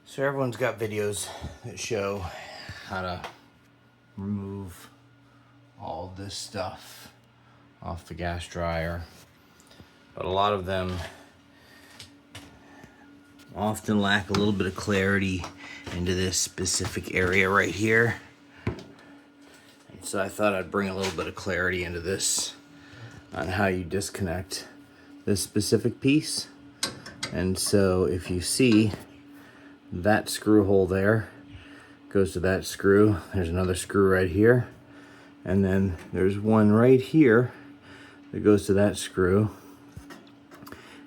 So everyone's got videos that show how to remove all this stuff off the gas dryer, but a lot of them often lack a little bit of clarity into this specific area right here. And so I thought I'd bring a little bit of clarity into this on how you disconnect this specific piece. And so if you see that screw hole there goes to that screw, there's another screw right here, and then there's one right here that goes to that screw.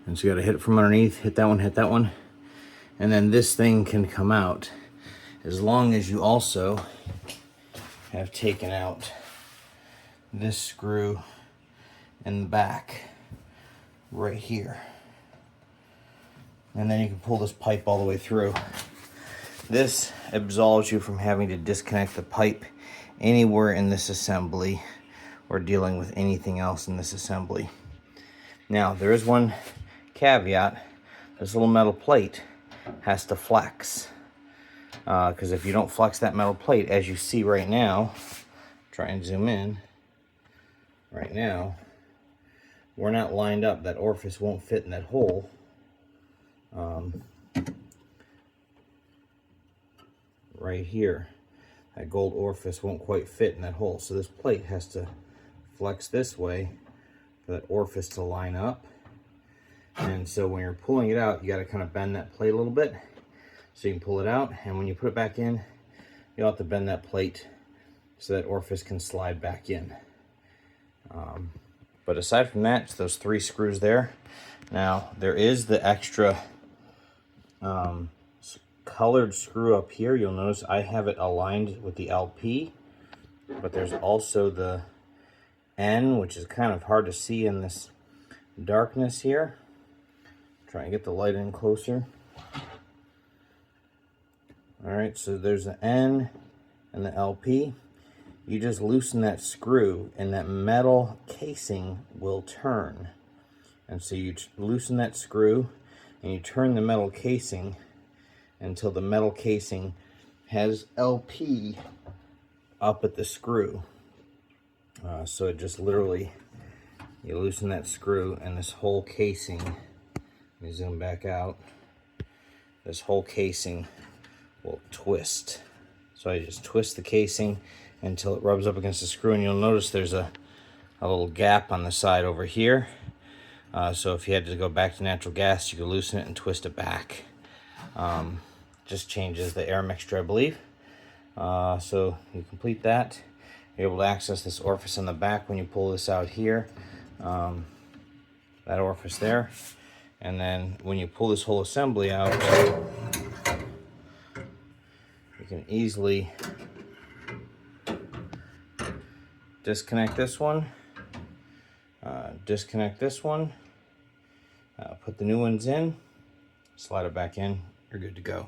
And so you gotta hit it from underneath, hit that one, and then this thing can come out as long as you also have taken out this screw in the back right here. And then you can pull this pipe all the way through. This absolves you from having to disconnect the pipe anywhere in this assembly or dealing with anything else in this assembly. Now, there is one caveat. This little metal plate has to flex. Because if you don't flex that metal plate, as you see right now, try and zoom in. Right now, we're not lined up. That orifice won't fit in that hole. Right here, that gold orifice won't quite fit in that hole, so this plate has to flex this way for that orifice to line up. And so when you're pulling it out, you got to kind of bend that plate a little bit so you can pull it out, and when you put it back in, you'll have to bend that plate so that orifice can slide back in. But aside from that, it's those 3 screws there. Now there is the extra colored screw up here. You'll notice I have it aligned with the LP, but there's also the N, which is kind of hard to see in this darkness here. Try and get the light in closer. All right, so there's the N and the LP. You just loosen that screw and that metal casing will turn. And so you loosen that screw and you turn the metal casing until the metal casing has LP up at the screw. So it just literally, you loosen that screw and this whole casing, let me zoom back out, this whole casing will twist. So I just twist the casing until it rubs up against the screw, and you'll notice there's a little gap on the side over here. So if you had to go back to natural gas, you could loosen it and twist it back. Just changes the air mixture, I believe. So you complete that, you're able to access this orifice on the back when you pull this out here. That orifice there. And then when you pull this whole assembly out, you can easily disconnect this one, disconnect this one, put the new ones in, slide it back in, you're good to go.